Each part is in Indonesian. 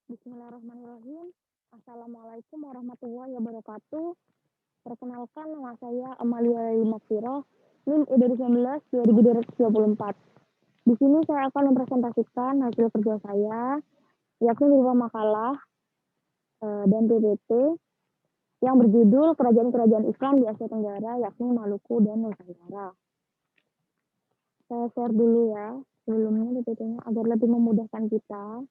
Bismillahirrahmanirrahim. Assalamualaikum warahmatullahi wabarakatuh. Perkenalkan, nama saya Amalia Makfirah, NIM E2019-2024. Di sini saya akan mempresentasikan hasil kerja saya, yakni berupa makalah dan PPT yang berjudul Kerajaan-Kerajaan Islam di Asia Tenggara, yakni Maluku dan Nusantara. Saya share dulu ya sebelumnya PPT-nya agar lebih memudahkan kita.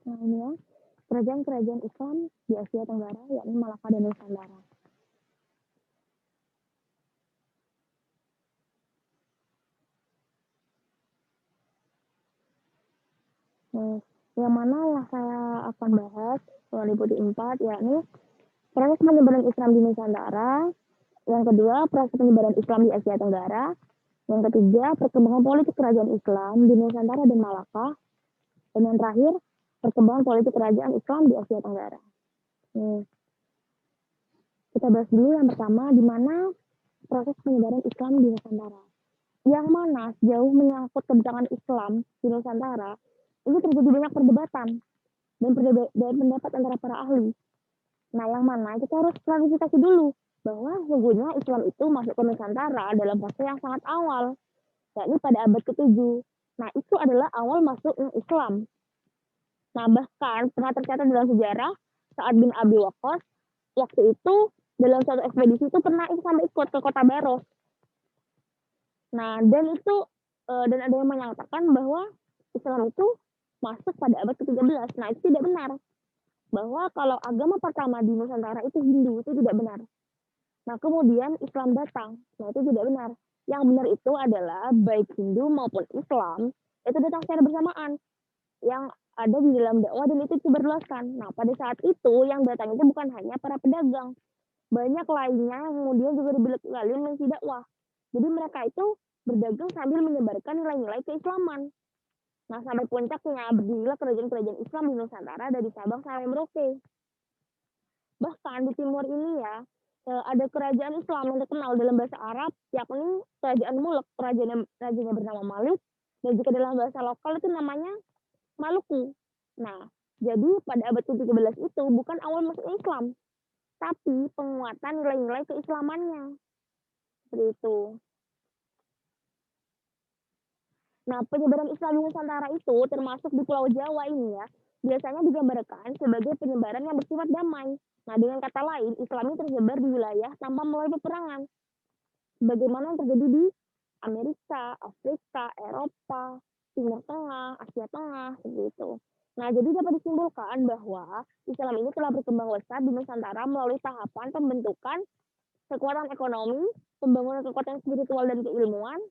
Nah ini ya, kerajaan-kerajaan Islam di Asia Tenggara, yakni Malaka dan Nusantara. Yang mana yang saya akan bahas meliputi 4, yakni proses penyebaran Islam di Nusantara, yang kedua proses penyebaran Islam di Asia Tenggara, yang ketiga perkembangan politik kerajaan Islam di Nusantara dan Malaka, dan yang terakhir perkembangan politik kerajaan Islam di Asia Tenggara. Kita bahas dulu yang pertama, di mana proses penyebaran Islam di Nusantara. Yang mana sejauh menyangkut kebijakan Islam di Nusantara, ini terjadi banyak perdebatan dan pendapat antara para ahli. Nah, yang mana kita harus klarifikasi dulu bahwa sesungguhnya Islam itu masuk ke Nusantara dalam fase yang sangat awal, yakni pada abad ke-7. Nah, itu adalah awal masuknya Islam. Nah, bahkan pernah tercatat dalam sejarah Sa'ad bin Abi Waqqas waktu itu dalam suatu ekspedisi itu pernah sampai ikut ke kota Baros. Nah, dan itu dan ada yang menyatakan bahwa Islam itu masuk pada abad ke-13. Nah, itu tidak benar. Bahwa kalau agama pertama di Nusantara itu Hindu, itu tidak benar. Nah, kemudian Islam datang. Nah, itu tidak benar. Yang benar itu adalah baik Hindu maupun Islam itu datang secara bersamaan. Yang ada di dalam dakwah dan itu disebarluaskan. Nah, pada saat itu yang datang itu bukan hanya para pedagang. Banyak lainnya yang kemudian juga dibekali mengisi dakwah. Jadi mereka itu berdagang sambil menyebarkan nilai-nilai keislaman. Nah, sampai puncaknya berdirilah kerajaan-kerajaan Islam di Nusantara dari Sabang sampai Merauke. Bahkan di timur ini ya, ada kerajaan Islam yang terkenal dalam bahasa Arab, yakni Kerajaan Mulek, rajanya bernama Malik, dan jika dalam bahasa lokal itu namanya Maluku. Nah, jadi pada abad ke-13 itu bukan awal masuk Islam, tapi penguatan nilai-nilai keislamannya. Seperti itu. Nah, penyebaran Islam di Nusantara itu termasuk di Pulau Jawa ini ya, biasanya digambarkan sebagai penyebaran yang bersifat damai. Nah, dengan kata lain, Islam ini tersebar di wilayah tanpa melalui peperangan. Bagaimana yang terjadi di Amerika, Afrika, Eropa, Timur Tengah, Asia Tengah, seperti itu. Nah, jadi dapat disimpulkan bahwa Islam ini telah berkembang pesat di Nusantara melalui tahapan pembentukan kekuatan ekonomi, pembangunan kekuatan spiritual dan keilmuan,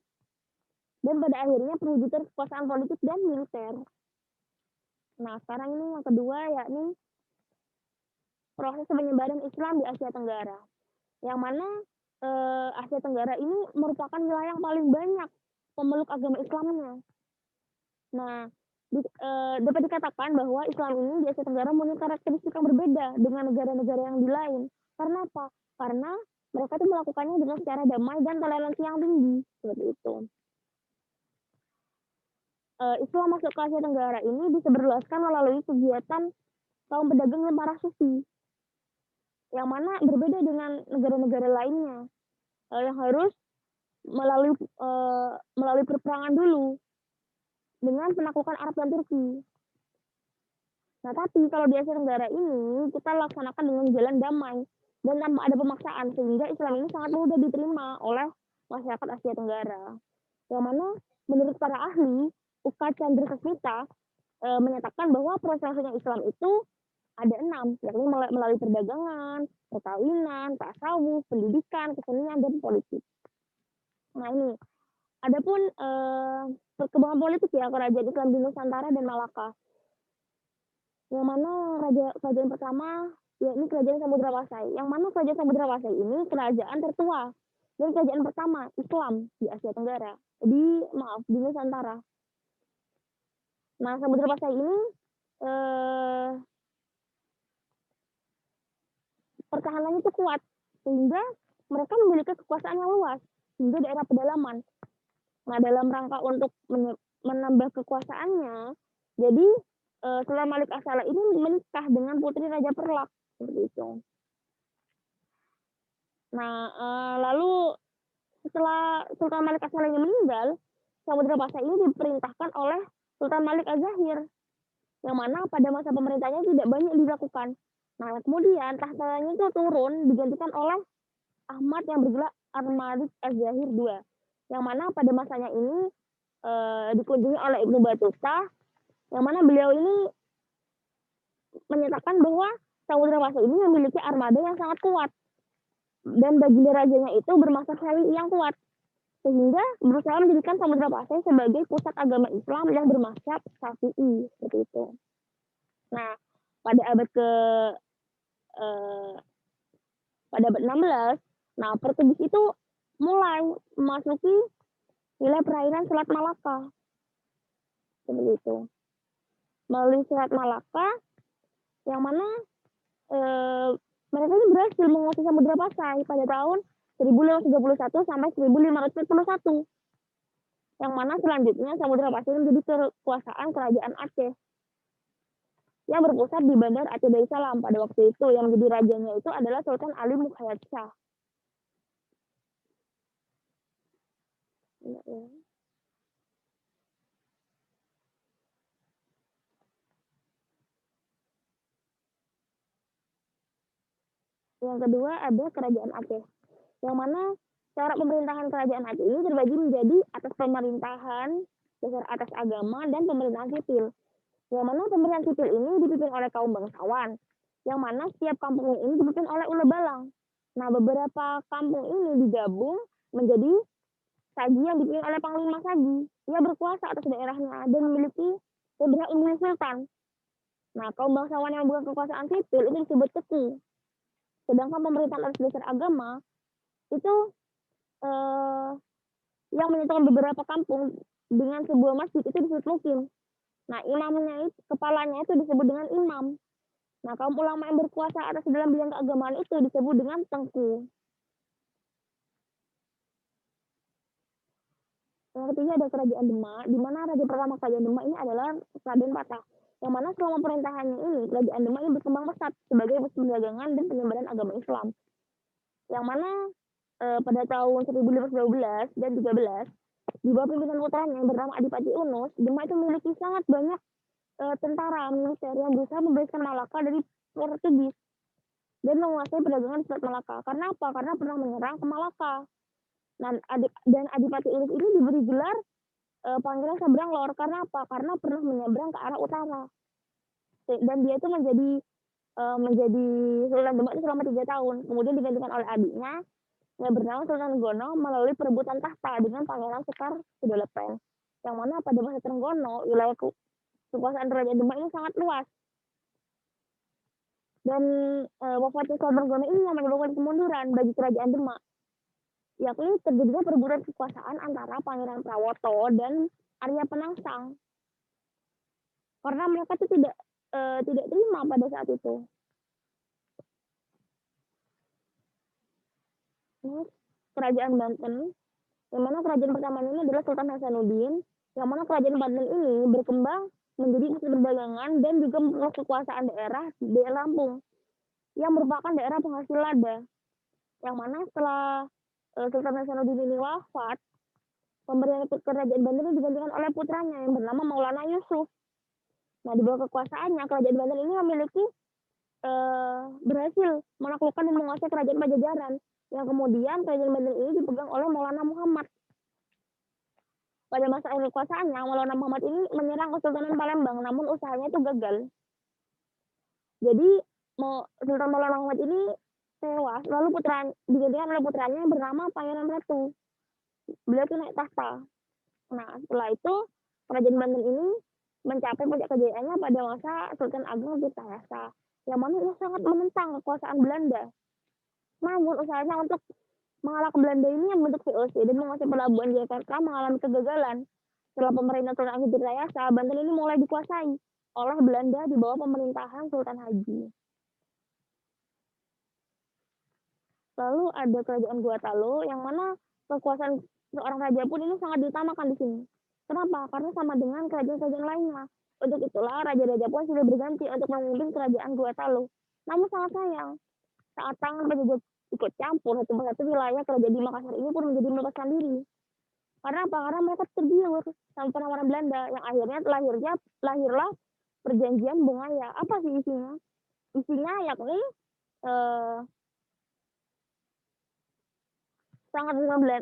dan pada akhirnya perwujudan kekuasaan politik dan militer. Nah, sekarang ini yang kedua yakni proses penyebaran Islam di Asia Tenggara. Yang mana Asia Tenggara ini merupakan wilayah yang paling banyak pemeluk agama Islamnya. Nah, dapat dikatakan bahwa Islam ini di Asia Tenggara memiliki karakteristik yang berbeda dengan negara-negara yang di lain. Karena apa? Karena mereka itu melakukannya dengan secara damai dan toleransi yang tinggi, seperti itu. Islam masuk ke Asia Tenggara ini disebarluaskan melalui kegiatan kaum pedagang dan para sufi, yang mana berbeda dengan negara-negara lainnya yang harus melalui perperangan dulu dengan penaklukan Arab dan Turki. Nah, tapi kalau di Asia Tenggara ini kita laksanakan dengan jalan damai dan tanpa ada pemaksaan, sehingga Islam ini sangat mudah diterima oleh masyarakat Asia Tenggara. Yang mana menurut para ahli, Uka Chandra Sasmita, menyatakan bahwa proses-prosesnya Islam itu ada 6, yakni melalui perdagangan, perkawinan, tasawuf, pendidikan, kesenian, dan politik. Nah ini, adapun perkembangan politik ya kerajaan Islam di Nusantara dan Malaka. Yang mana kerajaan pertama yakni kerajaan Samudra Pasai. Yang mana kerajaan Samudra Pasai ini kerajaan tertua dan kerajaan pertama Islam di Asia Tenggara. Di Nusantara. Nah, Samudra Pasai ini pertahanannya itu kuat sehingga mereka memiliki kekuasaan yang luas hingga daerah pedalaman. Nah, dalam rangka untuk menambah kekuasaannya, jadi Sultan Malik As-Salah ini menikah dengan putri Raja Perlak seperti itu. Nah, lalu setelah Sultan Malik As-Salah ini meninggal, Samudra Pasai ini diperintahkan oleh Sultan Malik Az-Zahir, yang mana pada masa pemerintahnya tidak banyak dilakukan. Nah, kemudian tahtanya itu turun digantikan oleh Ahmad yang bergelar Al-Malik Az-Zahir II, yang mana pada masanya ini dikunjungi oleh Ibnu Battuta, yang mana beliau ini menyatakan bahwa Samudra Pasai ini memiliki armada yang sangat kuat dan baginda rajanya itu bermasa Syafi'i yang kuat, sehingga berusaha menjadikan Samudra Pasai sebagai pusat agama Islam yang bermazhab Syafi'i seperti itu. Nah, pada abad pada abad 16, nah Portugis itu mulai memasuki wilayah perairan Selat Malaka. Seperti itu. Melalui Selat Malaka, yang mana mereka ini berhasil menguasai Samudra Pasai pada tahun 1531 sampai 1541. Yang mana selanjutnya Samudra Pasai menjadi kekuasaan kerajaan Aceh yang berpusat di Bandar Aceh Darussalam pada waktu itu. Yang menjadi rajanya itu adalah Sultan Ali Mukhayat Shah. Yang kedua ada kerajaan Aceh, yang mana cara pemerintahan kerajaan Aceh ini terbagi menjadi atas pemerintahan dasar atas agama dan pemerintahan sipil. Yang mana pemerintahan sipil ini dipimpin oleh kaum bangsawan, yang mana setiap kampung ini dipimpin oleh ule balang. Nah, beberapa kampung ini digabung menjadi Sagi yang dipimpin oleh Panglima Sagi. Ia berkuasa atas daerahnya dan memiliki berhak memilih sultan. Nah, kaum bangsawan yang bukan kekuasaan sipil itu disebut ceku. Sedangkan pemerintahan atas dasar agama itu yang menyatukan beberapa kampung dengan sebuah masjid itu disebut mukim. Nah, imamnya itu, kepalanya itu disebut dengan imam. Nah, kaum ulama yang berkuasa atas dalam bidang keagamaan itu disebut dengan tengku. Yang ketiga ada kerajaan Demak, di mana raja pertama kerajaan Demak ini adalah Raden Patah. Yang mana selama pemerintahannya ini, kerajaan Demak ini berkembang pesat sebagai pusat perdagangan dan penyebaran agama Islam. Yang mana pada tahun 1512 dan 13, di bawah pimpinan putranya yang bernama Adipati Unus, Demak itu memiliki sangat banyak tentara militer yang berusaha membebaskan Malaka dari Portugis dan menguasai perdagangan di Selat Malaka. Karena apa? Karena pernah menyerang ke Malaka. Dan Adipati Unus ini diberi gelar Pangeran Seberang Lor. Karena apa? Karena pernah menyeberang ke arah utara. Dan dia itu menjadi Sultan Demak itu selama 3 tahun. Kemudian digantikan oleh adiknya yang bernama Sultan Gono melalui perebutan tahta dengan Pangeran Sekar Kedelepen. Yang mana pada masa Trenggono, wilayah kekuasaan kerajaan Demak ini sangat luas. Dan wafatnya Sultan Gono ini yang menyebabkan kemunduran bagi kerajaan Demak. Yakni terjadinya perebutan kekuasaan antara Pangeran Prawoto dan Arya Penangsang. Karena mereka itu tidak terima pada saat itu. Kerajaan Banten, yang mana kerajaan pertamanya ini adalah Sultan Hasanuddin, yang mana kerajaan Banten ini berkembang menjadi pusat perdagangan dan juga memperluas kekuasaan daerah di Lampung, yang merupakan daerah penghasil lada. Yang mana setelah Sultan Hasanuddin ini wafat, pemberian kerajaan Banten ini digantikan oleh putranya yang bernama Maulana Yusuf. Nah, di bawah kekuasaannya, kerajaan Banten ini memiliki berhasil menaklukkan dan menguasai kerajaan Pajajaran, yang kemudian kerajaan Banten ini dipegang oleh Maulana Muhammad. Pada masa akhir kekuasaannya, Maulana Muhammad ini menyerang Kesultanan Palembang, namun usahanya itu gagal. Jadi Sultan Maulana Muhammad ini tewas, lalu digantikan oleh putranya yang bernama Pangeran Ratu. Beliau itu naik tahta. Nah, setelah itu kerajaan Banten ini mencapai puncak kejayaannya pada masa Sultan Agung Tirtayasa, yang mana ia sangat menentang kekuasaan Belanda. Namun usahanya untuk mengalahkan Belanda ini yang membentuk VOC dan menguasai pelabuhan Jakarta mengalami kegagalan. Setelah pemerintahan Sultan Agung Tirtayasa, Banten ini mulai dikuasai oleh Belanda di bawah pemerintahan Sultan Haji. Lalu ada kerajaan Gorontalo yang mana kekuasaan seorang raja pun ini sangat diutamakan di sini. Kenapa? Karena sama dengan kerajaan-kerajaan lainnya. Untuk itulah raja-raja pun sudah berganti untuk memimpin kerajaan Gorontalo. Namun sangat sayang, saat tangan penjajah ikut campur satu persatu wilayah kerajaan di Makassar ini pun menjadi melepaskan diri. Karena apa? Karena mereka tergiur sama penawaran Belanda yang akhirnya lahirlah perjanjian Bungaya. Apa sih isinya? Isinya yakni sangat Belanda.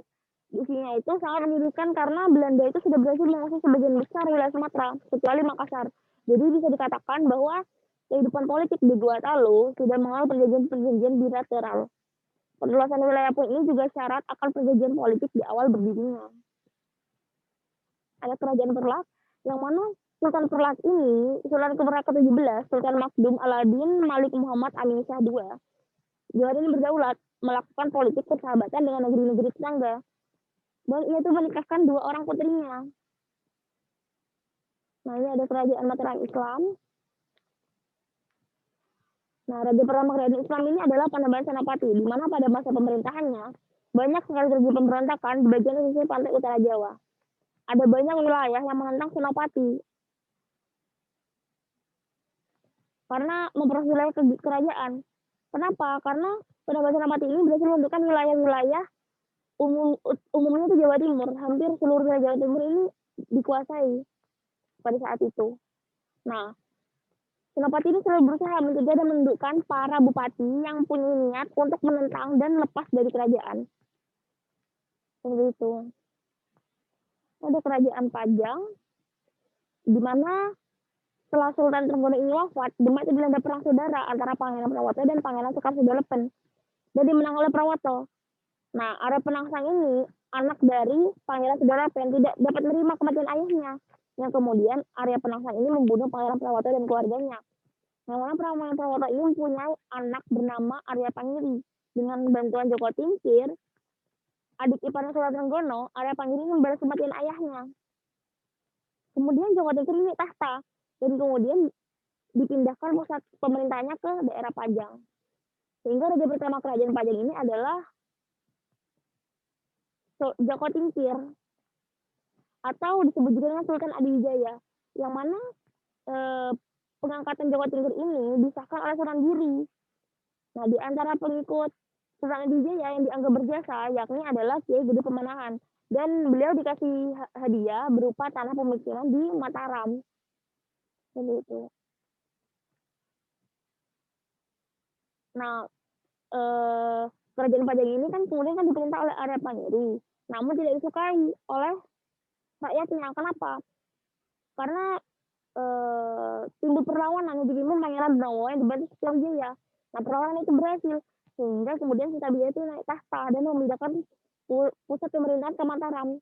Isinya itu sangat menyedihkan karena Belanda itu sudah berhasil menguasai sebagian besar wilayah Sumatera, kecuali Makassar. Jadi bisa dikatakan bahwa kehidupan politik di Gorontalo sudah mengalami perjanjian-perjanjian bilateral. Perluasan wilayah pun ini juga syarat akan perjanjian politik di awal berdirinya. Ada kerajaan Perlak, yang mana Sultan Perlak ini, Sultan Perlak ke-17, Sultan Makdum Aladin Malik Muhammad Amin Shah II. Dia ini berdaulat, melakukan politik persahabatan dengan negeri-negeri tetangga. Dan ia itu menikahkan 2 orang putrinya. Nah, ini ada kerajaan Mataram Islam. Nah, raja pertama kerajaan Islam ini adalah Panembahan Senapati, di mana pada masa pemerintahannya banyak sekali terjadi pemberontakan di bagian pesisir pantai utara Jawa. Ada banyak wilayah yang menentang Senapati karena memproses wilayah kerajaan. Kenapa? Karena Panembahan Senapati ini berhasil menentukan wilayah-wilayah umumnya itu Jawa Timur. Hampir seluruh wilayah Jawa Timur ini dikuasai pada saat itu. Nah, Senapati ini selalu berusaha mencegah dan menundukkan para bupati yang punya niat untuk menentang dan lepas dari kerajaan. Seperti itu. Ada kerajaan Pajang, di mana setelah Sultan Trenggono ini wafat, Demak itu dilanda perang saudara antara Pangeran Prawoto dan Pangeran Sekar-Sudalepen. Dan dimenang oleh Prawoto. Nah, Arya Penangsang ini anak dari Pangeran Sudalepen tidak dapat menerima kematian ayahnya. Yang kemudian Arya Penangsang ini membunuh Pangeran Prawoto dan keluarganya. Yang mana Pangeran Prawoto ini mempunyai anak bernama Arya Pangiri. Dengan bantuan Joko Tingkir, adik iparnya Sultan Trenggono, Arya Pangiri membalas kematian ayahnya. Kemudian Joko Tingkir ini tahta dan kemudian dipindahkan pusat pemerintahnya ke daerah Pajang. Sehingga raja pertama kerajaan Pajang ini adalah Joko Tingkir, atau disebut juga dengan Sultan Adiwijaya, yang mana pengangkatan Joko Tingkir ini disahkan oleh Sunan Giri. Nah, di antara pengikut Sultan Adiwijaya yang dianggap berjasa yakni adalah Kiai Gede Pemanahan, dan beliau dikasih hadiah berupa tanah pemikiran di Mataram. Begitu. Nah, kerajaan Pajang ini kan kemudian kan diperintah oleh Arya Pangiri, namun tidak disukai oleh rakyatnya. Kenapa? Karena timbul perlawanan yang dipimpin Pangeran Brahmo yang dibantu Sriwijaya. Nah, perlawanan itu berhasil sehingga kemudian Sriwijaya itu naik tahta dan memindahkan pusat pemerintahan ke Mataram,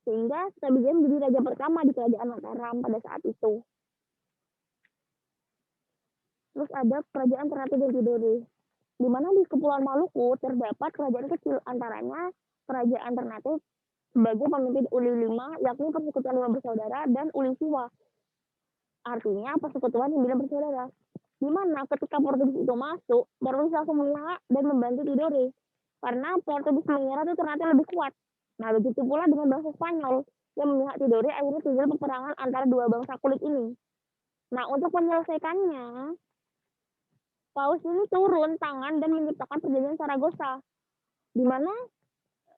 sehingga Sriwijaya menjadi raja pertama di kerajaan Mataram pada saat itu. Terus ada kerajaan Ternate dan Tidore, di mana di Kepulauan Maluku terdapat kerajaan kecil, antaranya kerajaan Ternate sebagai pemimpin Uli V, yakni Persekutuan 5 Bersaudara, dan Uli Siwa, artinya Persekutuan 9 Bersaudara. Di mana ketika Portugis itu masuk, Portugis langsung memihak dan membantu Tidore, karena Portugis mengira itu Ternate lebih kuat. Nah, begitu pula dengan bangsa Spanyol yang memihak Tidore, akhirnya terjadi peperangan antara dua bangsa kulit ini. Nah, untuk menyelesaikannya, Paus ini turun tangan dan menciptakan perjanjian Saragossa, di mana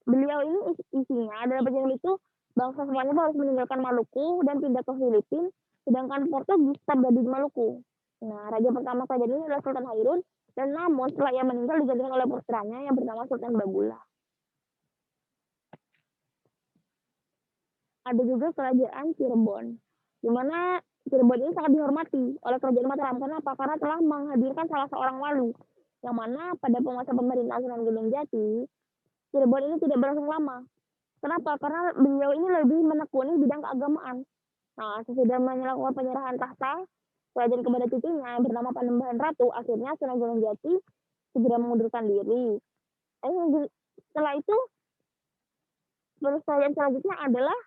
beliau ini isinya dalam perjanjian itu bangsa Spanyol harus meninggalkan Maluku dan pindah ke Filipina, sedangkan Portugis tetap berada di Maluku. Nah, raja pertama kerajaan ini adalah Sultan Hairun, dan namun setelah ia meninggal digantikan oleh putranya yang bernama Sultan Babula. Ada juga kerajaan Cirebon, di mana Cirebon ini sangat dihormati oleh kerajaan Mataram. Kenapa? Karena telah menghadirkan salah seorang wali, yang mana pada masa pemerintahan Sunan Gunung Jati, Cirebon ini tidak berlangsung lama. Kenapa? Karena beliau ini lebih menekuni bidang keagamaan. Nah, sesudah melakukan penyerahan tahta kerajaan kepada cucunya yang bernama Panembahan Ratu, akhirnya Sunan Gunung Jati segera mengundurkan diri. Setelah itu, kerajaan selanjutnya adalah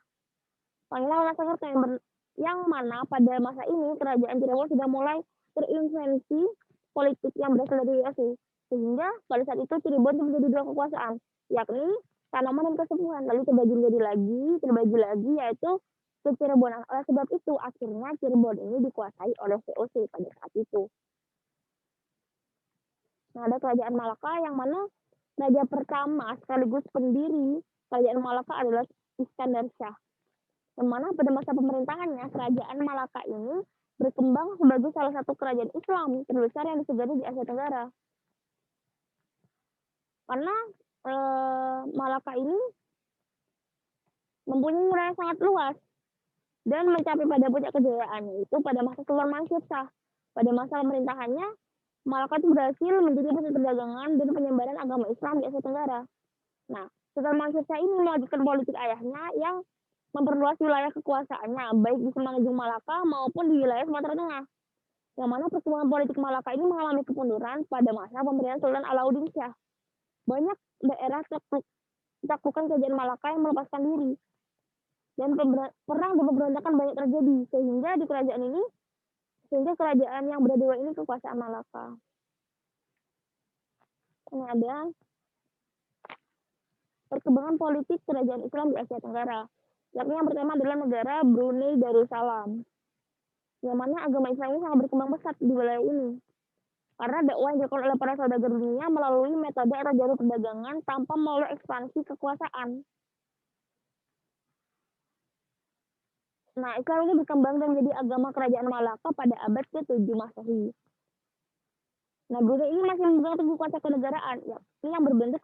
Pangeran Wonosobo yang mana pada masa ini kerajaan Cirebon sudah mulai terinfluensi politik yang berasal dari Yasi, sehingga pada saat itu Cirebon menjadi dua kekuasaan, yakni Tanaman dan Kesepuhan, lalu terbagi lagi yaitu ke Cirebon. Oleh sebab itu akhirnya Cirebon ini dikuasai oleh VOC pada saat itu. Nah, ada kerajaan Malaka yang mana raja pertama sekaligus pendiri kerajaan Malaka adalah Iskandar Shah. Yang mana pada masa pemerintahannya kerajaan Malaka ini berkembang sebagai salah satu kerajaan Islam terbesar yang disegani di Asia Tenggara. Karena Malaka ini mempunyai wilayah sangat luas dan mencapai pada puncak kejayaannya itu pada masa Sultan Mansur Shah. Pada masa pemerintahannya, Malaka itu berhasil menjadi pusat perdagangan dan penyebaran agama Islam di Asia Tenggara. Nah, Sultan Mansur Shah ini melanjutkan politik ayahnya yang memperluas wilayah kekuasaannya, baik di Semenanjung Malaka maupun di wilayah Sumatera Tengah. Yang mana perkembangan politik Malaka ini mengalami kemunduran pada masa pemerintahan Sultan Alauddin Shah. Banyak daerah taklukan kerajaan Malaka yang melepaskan diri. Dan perang dan pemberontakan banyak terjadi, sehingga kerajaan yang berdua ini kekuasaan Malaka. Ini ada perkembangan politik kerajaan Islam di Asia Tenggara. Yakni yang pertama adalah negara Brunei Darussalam, yang mana agama Islam ini sangat berkembang pesat di wilayah ini. Karena dakwah yang dilakukan oleh para saudagar dunia melalui metode atau jalur perdagangan tanpa melalui ekspansi kekuasaan. Nah, Islam ini berkembang dan menjadi agama kerajaan Malaka pada abad ke-7 Masehi. Nah, Brunei ini masih memegang teguh konsep kenegaraan, yakni yang berbentuk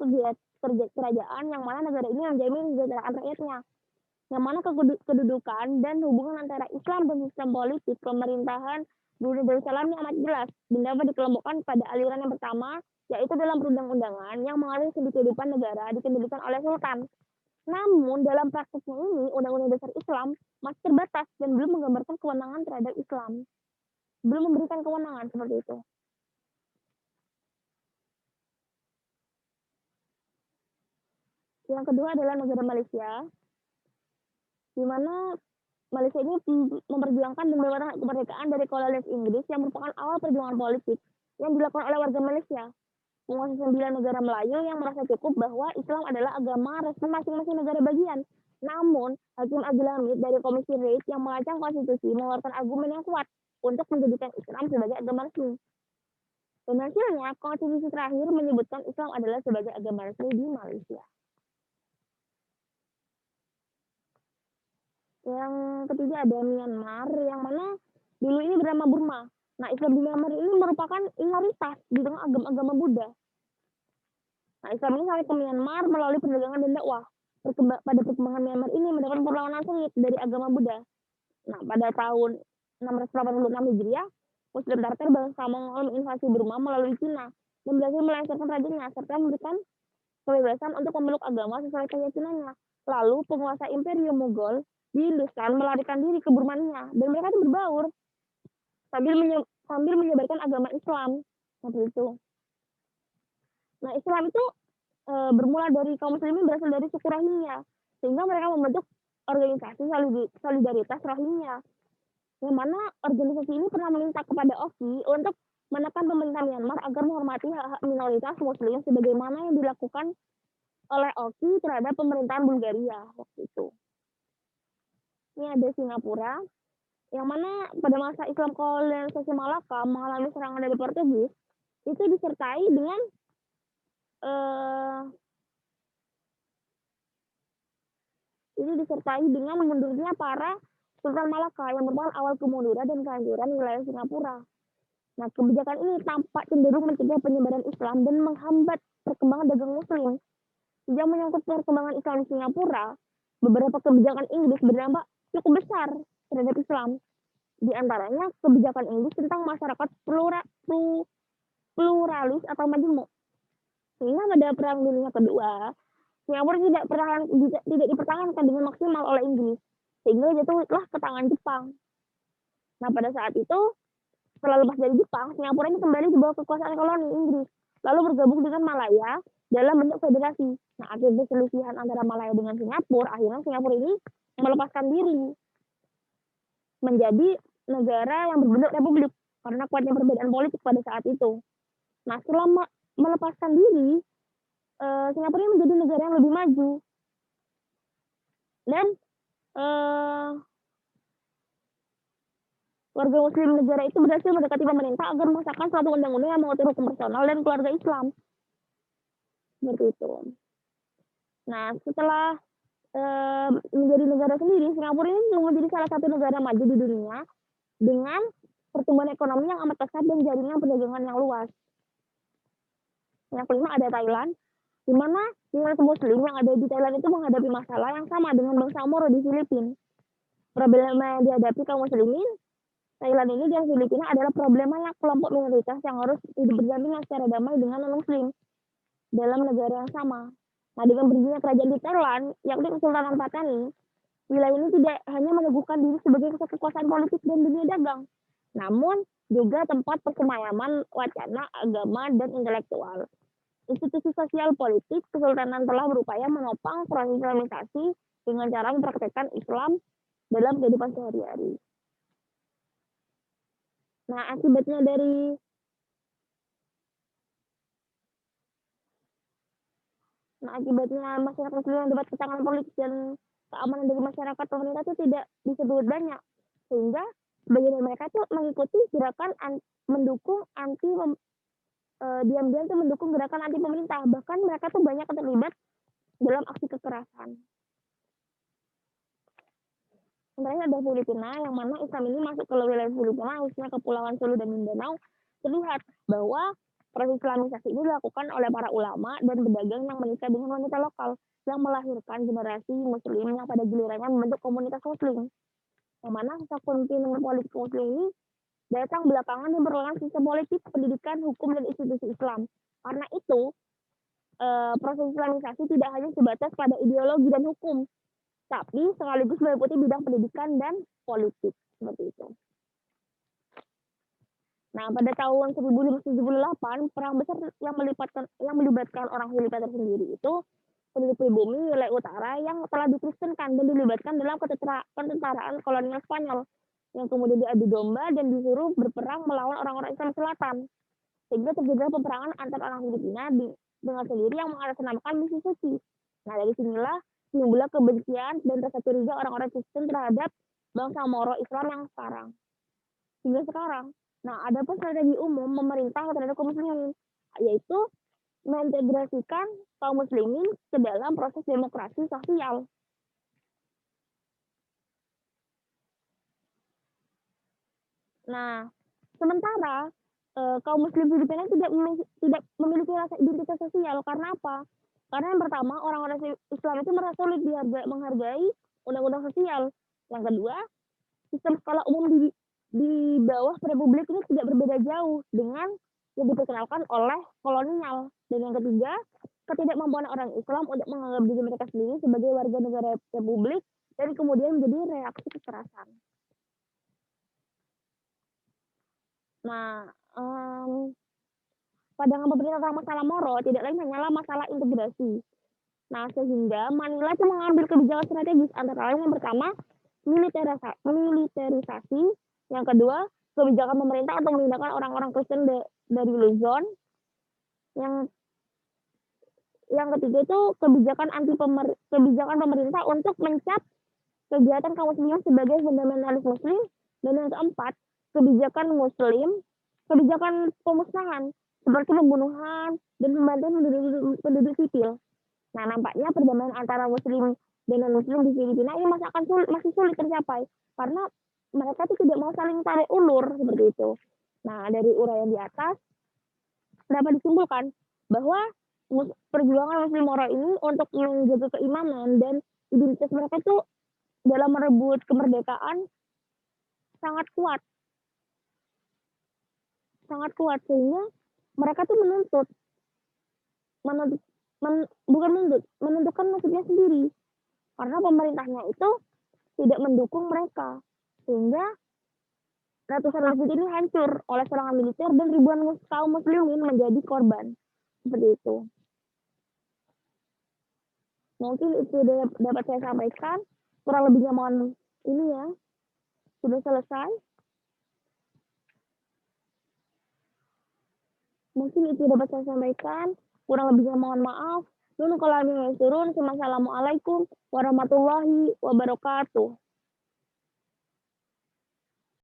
kerajaan yang mana negara ini menjamin kesejahteraan rakyatnya. Yang mana kedudukan dan hubungan antara Islam dan sistem politik pemerintahan Brunei Darussalam yang amat jelas dan dapat dikelompokkan pada aliran yang pertama, yaitu dalam perundang-undangan yang mengatur sendi kehidupan negara dikendalikan oleh Sultan. Namun dalam praktiknya ini, Undang-Undang Dasar Islam masih terbatas dan belum menggambarkan kewenangan terhadap Islam. Belum memberikan kewenangan seperti itu. Yang kedua adalah negara Malaysia, di mana Malaysia ini memperjuangkan dan mendapatkan kemerdekaan dari kolonialis Inggris yang merupakan awal perjuangan politik yang dilakukan oleh warga Malaysia. Menguasai 9 negara Melayu yang merasa cukup bahwa Islam adalah agama resmi masing-masing negara bagian. Namun, Hakim Abdul Hamid dari Komisi Reid yang merancang konstitusi mengeluarkan argumen yang kuat untuk menjadikan Islam sebagai agama resmi. Dan hasilnya, konstitusi terakhir menyebutkan Islam adalah sebagai agama resmi di Malaysia. Yang ketiga ada Myanmar, yang mana dulu ini bernama Burma. Nah, Islam di Myanmar ini merupakan minoritas di tengah agama Buddha. Nah, Islam ini sampai ke Myanmar melalui perdagangan dan dakwah. Pada perkembangan Myanmar ini mendapat perlawanan sengit dari agama Buddha. Nah, pada tahun 686 Hijriah, Muslim Tartar bangsa Mongol menginvasi Burma melalui Cina dan berhasil melengsarkan rajanya serta memberikan kebebasan untuk memeluk agama sesuai keyakinannya. Lalu penguasa Imperium Mughal di Hindustan melarikan diri ke Burmania dan mereka itu berbaur sambil menyebarkan agama Islam seperti itu. Nah, Islam itu bermula dari kaum muslimin berasal dari suku Rohingya, sehingga mereka membentuk organisasi solidaritas Rohingya, yang mana organisasi ini pernah meminta kepada OKI untuk menekan pemerintah Myanmar agar menghormati hak-hak minoritas muslim sebagaimana yang dilakukan oleh OKI terhadap pemerintahan Bulgaria waktu itu. Ini ada Singapura, yang mana pada masa Islam kolonisasi Malaka mengalami serangan dari Portugis, itu disertai dengan mundurnya para Sultan Malaka yang merupakan awal kemunduran dan kehancuran wilayah Singapura. Nah, kebijakan ini tampak cenderung mencegah penyebaran Islam dan menghambat perkembangan dagang Muslim. Sejak menyangkut perkembangan Islam di Singapura, beberapa kebijakan Inggris berdampak cukup besar terhadap Islam. Di antaranya kebijakan Inggris tentang masyarakat pluralis atau majemuk. Sehingga pada Perang Dunia Kedua, Singapura tidak dipertahankan dengan maksimal oleh Inggris, sehingga jatuhlah ke tangan Jepang. Nah, pada saat itu, setelah lepas dari Jepang, Singapura ini kembali di bawah kekuasaan koloni Inggris, lalu bergabung dengan Malaya dalam bentuk federasi. Nah, akibat perselisihan antara Malaya dengan Singapura, akhirnya Singapura ini melepaskan diri menjadi negara yang berbentuk republik karena kuatnya perbedaan politik pada saat itu. Nah, setelah melepaskan diri, Singapura ini menjadi negara yang lebih maju dan warga muslim negara itu berhasil mendekati pemerintah agar mengesahkan suatu undang-undang yang mengatur hukum personal dan keluarga Islam. Seperti itu. Nah, setelah menjadi negara sendiri, Singapura ini menjadi salah satu negara maju di dunia dengan pertumbuhan ekonomi yang amat pesat dan jaringan perdagangan yang luas. Yang kelima ada Thailand, di mana minoritas muslim yang ada di Thailand itu menghadapi masalah yang sama dengan bangsa Moro di Filipina. Problema yang dihadapi kaum muslimin Thailand ini dan Filipina adalah problema kelompok minoritas yang harus hidup berdampingan secara damai dengan non-muslim dalam negara yang sama. Nah, dengan berdirinya kerajaan di Thailand, yakni Kesultanan Patani, wilayah ini tidak hanya meneguhkan diri sebagai kekuasaan politik dan dunia dagang, namun juga tempat persemayaman wacana, agama, dan intelektual. Institusi sosial politik Kesultanan telah berupaya menopang proses islamisasi dengan cara mempraktekkan Islam dalam kehidupan sehari-hari. Nah, akibatnya dari masyarakat muslim yang dapat tekanan politik dan keamanan dari masyarakat, pemerintah itu tidak bisa berbuat banyak, sehingga sebagian mereka itu mengikuti gerakan mendukung diam-diam itu mendukung gerakan anti pemerintah, bahkan mereka tuh banyak terlibat dalam aksi kekerasan. Sebenarnya ada Filipina, yang mana Islam ini masuk ke wilayah Filipina, khususnya Kepulauan Sulu dan Mindanao. Terlihat bahwa proses Islamisasi ini dilakukan oleh para ulama dan pedagang yang menikah dengan wanita lokal, yang melahirkan generasi muslim yang pada gilirannya membentuk komunitas muslim. Yang mana kepemimpinan politik muslim ini datang belakangan dan berulang sistem politik, pendidikan, hukum, dan institusi Islam. Karena itu, proses Islamisasi tidak hanya sebatas pada ideologi dan hukum, tapi sekaligus meliputi bidang pendidikan dan politik, seperti itu. Nah, pada tahun 1578, perang besar yang melibatkan orang Filipina tersendiri itu penduduk pribumi wilayah utara yang telah dikristenkan dan dilibatkan dalam ketentaraan kolonial Spanyol, yang kemudian diadu domba dan disuruh berperang melawan orang-orang Islam Selatan, sehingga terjadi peperangan antar orang Filipina dengan sendiri yang mengatasnamakan misi suci. Nah, dari sinilah timbullah kebencian dan rasa curiga orang-orang Kristen terhadap bangsa Moro Islam yang sekarang. Hingga sekarang. Nah, ada pun strategi umum pemerintah terhadap kaum muslimin, yaitu mengintegrasikan kaum muslimin ke dalam proses demokrasi sosial. Nah, sementara kaum muslim Filipina tidak memiliki rasa identitas sosial. Karena apa? Karena yang pertama, orang-orang Islam itu merasa sulit menghargai undang-undang sosial. Yang kedua, sistem sekolah umum di bawah Republik ini tidak berbeda jauh dengan yang diperkenalkan oleh kolonial. Dan yang ketiga, ketidakmampuan orang Islam untuk menganggap diri mereka sendiri sebagai warga negara Republik dan kemudian menjadi reaksi kekerasan. Nah, pandangan pemerintah tentang masalah Moro tidak lain hanyalah masalah integrasi. Nah, sehingga Manila itu mengambil kebijakan strategis, antara lain yang pertama militerisasi, yang kedua kebijakan pemerintah untuk memindahkan orang-orang Kristen dari Luzon, yang ketiga itu kebijakan pemerintah untuk mencap kegiatan kaum muslimin sebagai fundamentalis muslim, dan yang keempat kebijakan pemusnahan seperti pembunuhan dan pembantian penduduk sipil. Nah, nampaknya perdamaian antara muslim dan non-muslim di Filipina ini masih sulit tercapai karena mereka itu tidak mau saling tarik ulur, seperti itu. Nah, dari uraian di atas dapat disimpulkan bahwa perjuangan Muslim Mora ini untuk menjaga keimanan dan identitas mereka tuh dalam merebut kemerdekaan sangat kuat sangat kuat, sehingga mereka tuh menuntut bukan menuntut, menentukan nasibnya sendiri, karena pemerintahnya itu tidak mendukung mereka, sehingga ratusan masjid ini hancur oleh serangan militer dan ribuan kaum muslimin menjadi korban, seperti itu. Mungkin itu dapat saya sampaikan, kurang lebihnya mohon ini ya, sudah selesai. Mungkin itu dapat saya sampaikan, kurang lebihnya mohon maaf. Assalamualaikum warahmatullahi wabarakatuh.